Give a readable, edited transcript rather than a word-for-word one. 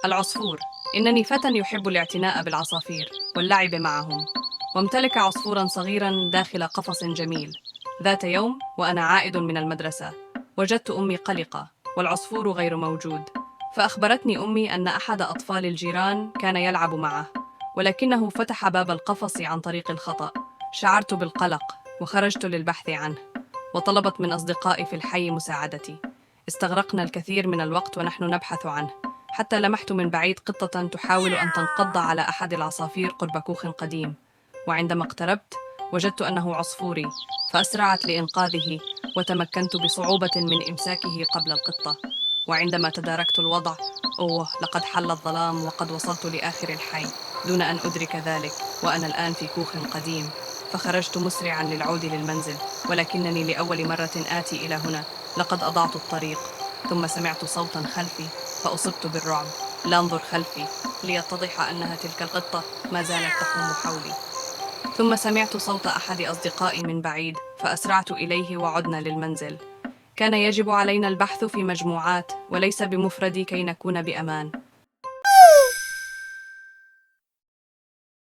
العصفور. إنني فتى يحب الاعتناء بالعصافير واللعب معهم، وامتلك عصفورا صغيرا داخل قفص جميل. ذات يوم وأنا عائد من المدرسة، وجدت أمي قلقة والعصفور غير موجود، فأخبرتني أمي أن أحد أطفال الجيران كان يلعب معه، ولكنه فتح باب القفص عن طريق الخطأ. شعرت بالقلق وخرجت للبحث عنه، وطلبت من أصدقائي في الحي مساعدتي. استغرقنا الكثير من الوقت ونحن نبحث عنه، حتى لمحت من بعيد قطة تحاول أن تنقض على أحد العصافير قرب كوخ قديم، وعندما اقتربت وجدت أنه عصفوري، فأسرعت لإنقاذه، وتمكنت بصعوبة من إمساكه قبل القطة. وعندما تداركت الوضع، لقد حل الظلام وقد وصلت لآخر الحي دون أن أدرك ذلك، وأنا الآن في كوخ قديم. فخرجت مسرعا للعود للمنزل، ولكنني لأول مرة آتي إلى هنا. لقد أضعت الطريق، ثم سمعت صوتا خلفي فأصبت بالرعب. لا أنظر خلفي ليتضح أنها تلك القطة ما زالت تحوم حولي. ثم سمعت صوت أحد أصدقائي من بعيد، فأسرعت إليه وعدنا للمنزل. كان يجب علينا البحث في مجموعات وليس بمفردي كي نكون بأمان.